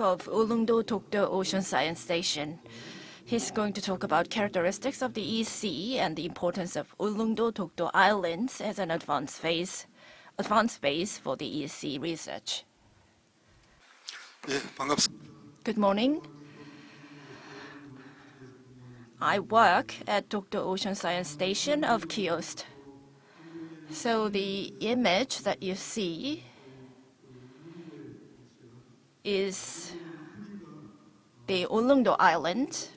of Ulleungdo Dokdo Ocean Science Station. He's going to talk about characteristics of the EC and the importance of Ulleungdo Dokdo Islands as an advanced base for the EC research. Good morning. I work at Dokdo Ocean Science Station of KIOST. So the image that you see is the Ulleungdo Island,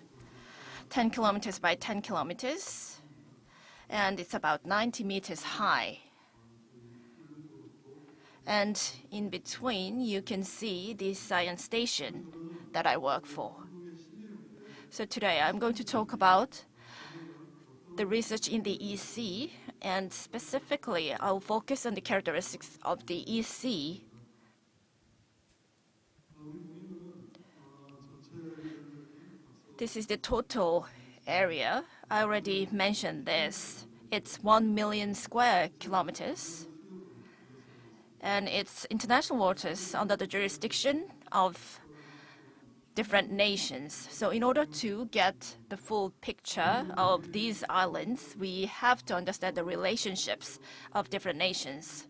10 kilometers by 10 kilometers, and it's about 90 meters high. And in between, you can see the science station that I work for. So today, I'm going to talk about the research in the EC, and specifically, I'll focus on the characteristics of the EC. This is the total area. I already mentioned this. It's 1 million square kilometers, and it's international waters under the jurisdiction of different nations. So in order to get the full picture of these islands, we have to understand the relationships of different nations.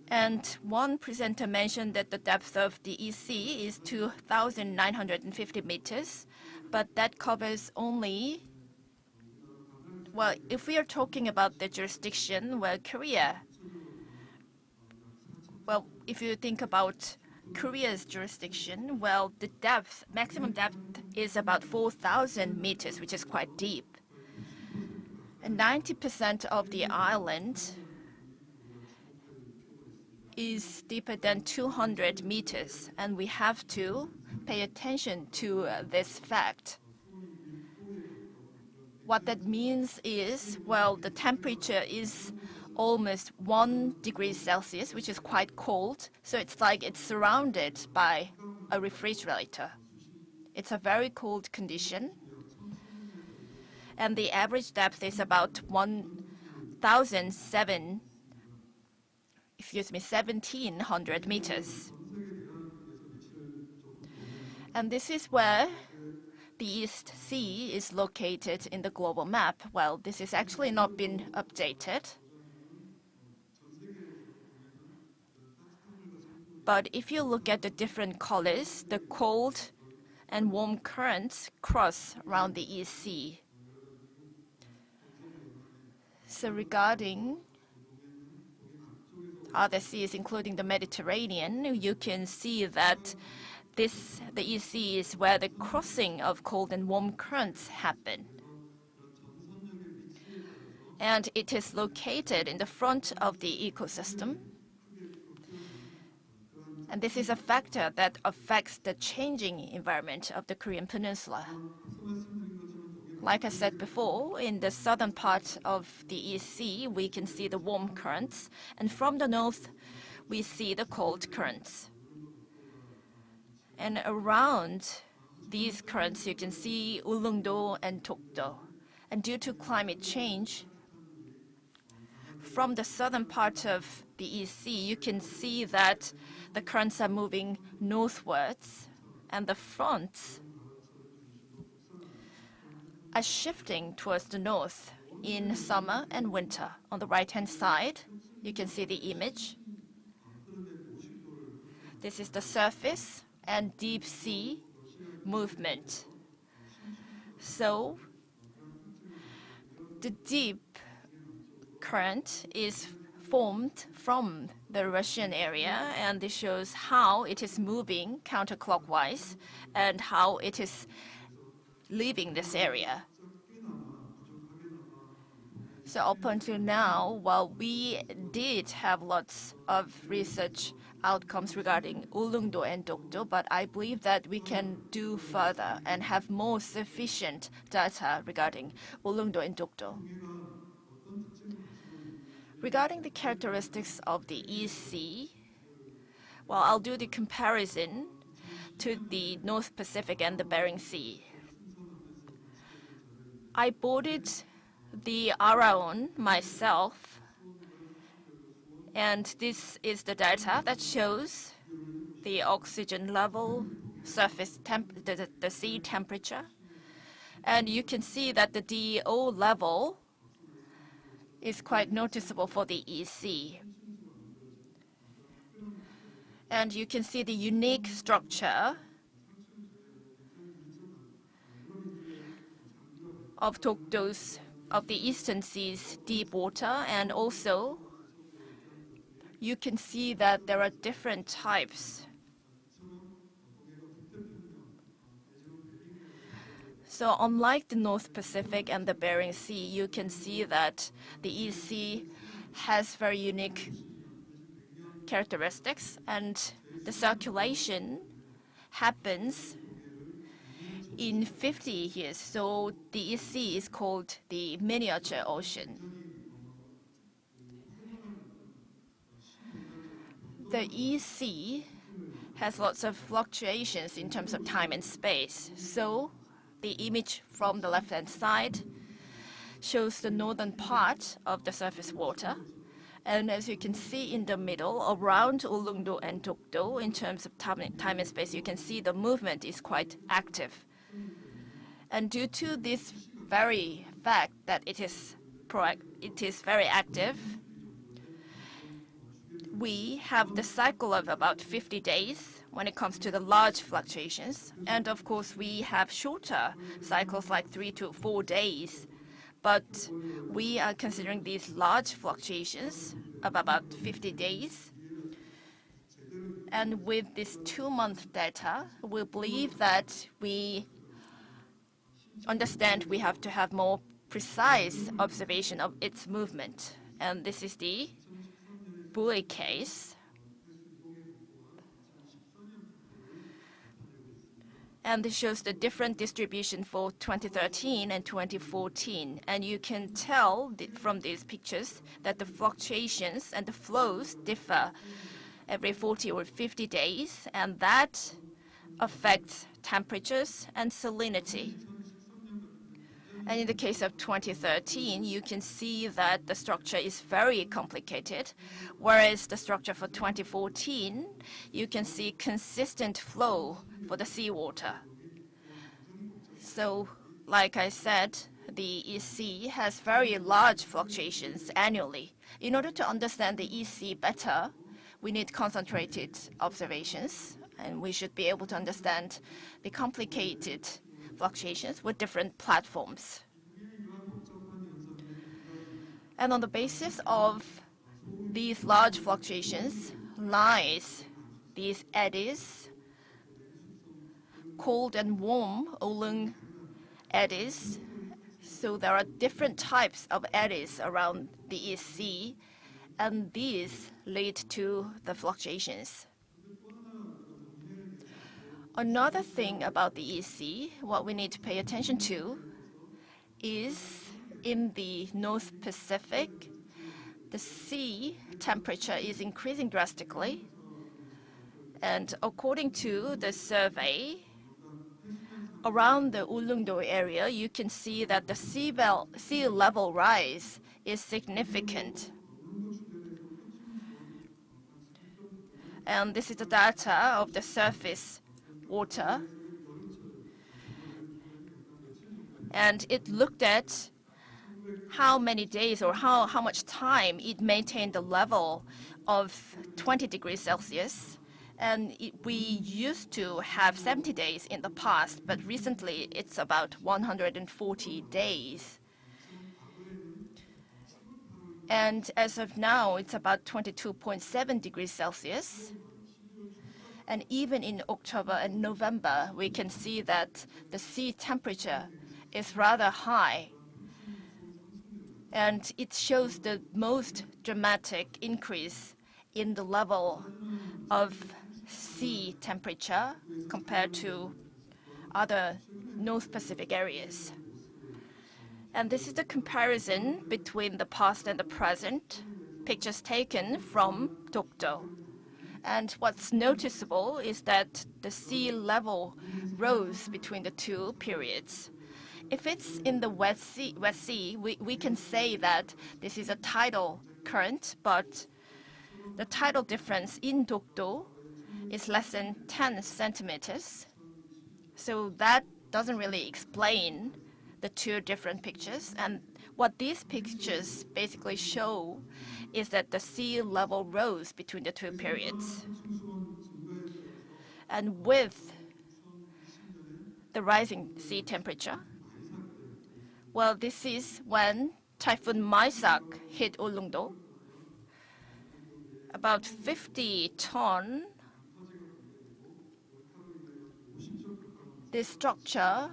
And one presenter mentioned that the depth of the EC is 2,950 meters, but that covers only, well, if we are talking about the jurisdiction, well, Korea, well, if you think about Korea's jurisdiction, well, the depth, maximum depth is about 4,000 meters, which is quite deep. And 90% of the island is deeper than 200 meters, and we have to pay attention to this fact. What that means is, well, the temperature is almost 1 degree Celsius, which is quite cold. So it's like it's surrounded by a refrigerator. It's a very cold condition. And the average depth is about 1,700 meters. And this is where the East Sea is located in the global map. Well, this has actually not been updated. But if you look at the different colors, the cold and warm currents cross around the East Sea. So regarding other seas, including the Mediterranean, you can see that the East Sea is where the crossing of cold and warm currents happen. And it is located in the front of the ecosystem. And this is a factor that affects the changing environment of the Korean Peninsula. Like I said before, in the southern part of the EC, we can see the warm currents, and from the north, we see the cold currents. And around these currents, you can see Ulleungdo and Dokdo. And due to climate change, from the southern part of the EC, you can see that the currents are moving northwards, and the fronts are shifting towards the north in summer and winter. On the right-hand side, you can see the image. This is the surface and deep sea movement. So the deep current is formed from the Russian area, and this shows how it is moving counterclockwise and how it is leaving this area. So up until now, while we did have lots of research outcomes regarding Ulleungdo and Dokdo, but I believe that we can do further and have more sufficient data regarding Ulleungdo and Dokdo. Regarding the characteristics of the EC, well, I'll do the comparison to the North Pacific and the Bering Sea. I boarded the Araon myself, and this is the data that shows the oxygen level, the sea temperature. And you can see that the DO level is quite noticeable for the EC. And you can see the unique structure of Dokdo's, of the Eastern Sea's deep water, and also you can see that there are different types. So unlike the North Pacific and the Bering Sea, you can see that the EC has very unique characteristics, and the circulation happens in 50 years. So the EC is called the miniature ocean. The EC has lots of fluctuations in terms of time and space. So the image from the left-hand side shows the northern part of the surface water. And as you can see in the middle, around Ulleungdo and Dokdo, in terms of time and space, you can see the movement is quite active. And due to this very fact that it is very active, we have the cycle of about 50 days when it comes to the large fluctuations. And of course, we have shorter cycles like 3 to 4 days. But we are considering these large fluctuations of about 50 days. And with this 2-month data, we believe that we understand we have to have more precise observation of its movement. And this is the buoy case. And this shows the different distribution for 2013 and 2014. And you can tell from these pictures that the fluctuations and the flows differ every 40 or 50 days, and that affects temperatures and salinity. And in the case of 2013, you can see that the structure is very complicated, whereas the structure for 2014, you can see consistent flow for the seawater. So, like I said, the EC has very large fluctuations annually. In order to understand the EC better, we need concentrated observations, and we should be able to understand the complicated fluctuations with different platforms. And on the basis of these large fluctuations lies these eddies, cold and warm Ulleung eddies. So there are different types of eddies around the EC, and these lead to the fluctuations. Another thing about the EC, what we need to pay attention to, is in the North Pacific, the sea temperature is increasing drastically. And according to the survey, around the Ulleungdo area, you can see that the sea level rise is significant. And this is the data of the surface water. And it looked at how many days or how much time it maintained the level of 20 degrees Celsius. And we used to have 70 days in the past, but recently it's about 140 days. And as of now, it's about 22.7 degrees Celsius. And even in October and November, we can see that the sea temperature is rather high. And it shows the most dramatic increase in the level of sea temperature compared to other North Pacific areas. And this is the comparison between the past and the present, pictures taken from Dokdo. And what's noticeable is that the sea level rose between the two periods. If it's in the West Sea, we can say that this is a tidal current, but the tidal difference in Dokdo is less than 10 centimeters. So that doesn't really explain the two different pictures. And what these pictures basically show is that the sea level rose between the two periods. And with the rising sea temperature, well, this is when Typhoon Maisak hit Ulleungdo. About 50 ton. This structure,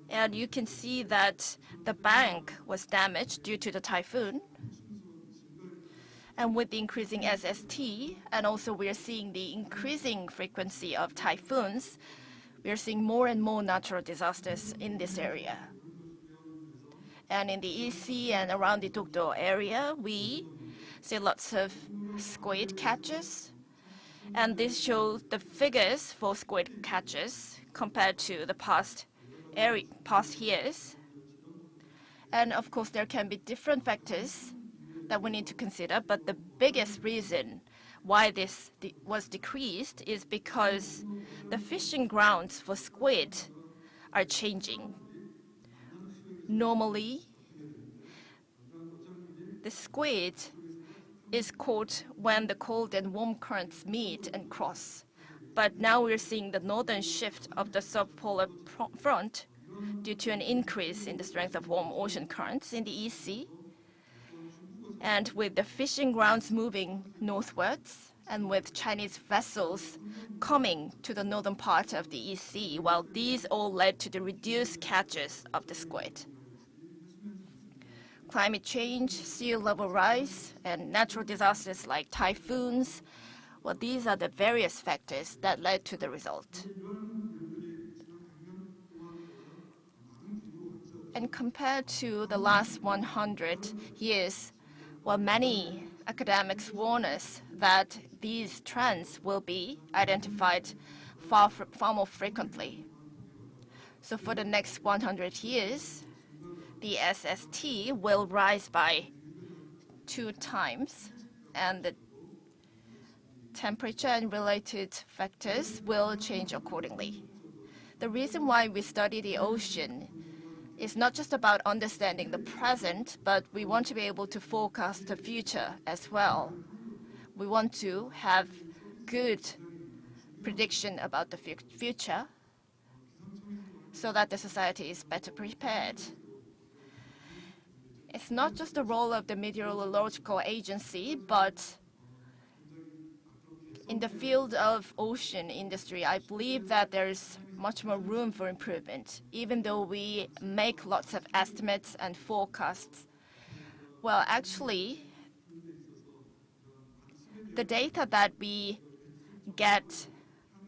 and you can see that the bank was damaged due to the typhoon. And with the increasing SST, and also we are seeing the increasing frequency of typhoons, we are seeing more and more natural disasters in this area. And in the EC and around the Dokdo area, we see lots of squid catches. And this shows the figures for squid catches compared to the past years. And of course, there can be different factors that we need to consider, but the biggest reason why this was decreased is because the fishing grounds for squid are changing. Normally, the squid is caught when the cold and warm currents meet and cross. But now we're seeing the northern shift of the subpolar front due to an increase in the strength of warm ocean currents in the EC. And with the fishing grounds moving northwards, and with Chinese vessels coming to the northern part of the EC, well, these all led to the reduced catches of the squid. Climate change, sea level rise, and natural disasters like typhoons, well, these are the various factors that led to the result. And compared to the last 100 years, well, many academics warn us that these trends will be identified far more frequently. So for the next 100 years, the SST will rise by 2 times, and the temperature and related factors will change accordingly. The reason why we study the ocean is not just about understanding the present, but we want to be able to forecast the future as well. We want to have good prediction about the future so that the society is better prepared. It's not just the role of the meteorological agency, but in the field of ocean industry, I believe that there's much more room for improvement, even though we make lots of estimates and forecasts. Well, actually, the data that we get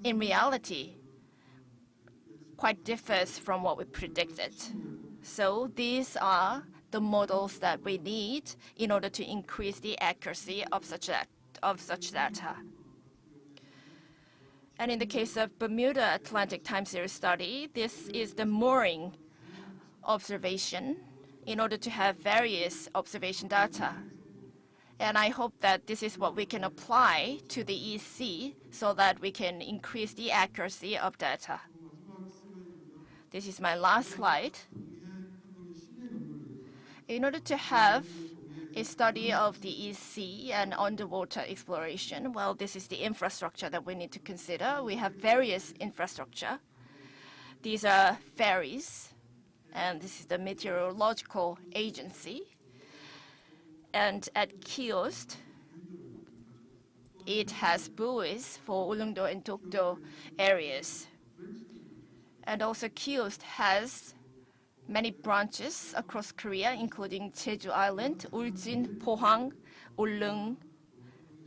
in reality quite differs from what we predicted. So these are the models that we need in order to increase the accuracy of such data. And in the case of Bermuda Atlantic time series study, this is the mooring observation in order to have various observation data. And I hope that this is what we can apply to the EC so that we can increase the accuracy of data. This is my last slide. In order to have a study of the EC and underwater exploration, well, this is the infrastructure that we need to consider. We have various infrastructure. These are ferries, and this is the meteorological agency. And at KIOST, it has buoys for Ulleungdo and Dokdo areas. And also KIOST has many branches across Korea, including Jeju Island, Ulsan, Pohang, Ulleung,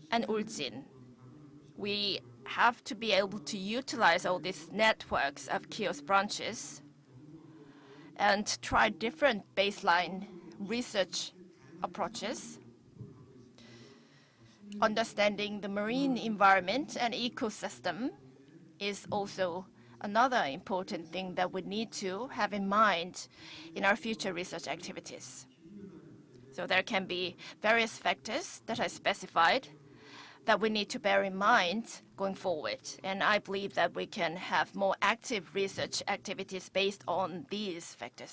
and Ulsan. We have to be able to utilize all these networks of KIOST branches and try different baseline research approaches. Understanding the marine environment and ecosystem is also another important thing that we need to have in mind in our future research activities. So there can be various factors that I specified. that we need to bear in mind going forward. And I believe that we can have more active research activities based on these factors.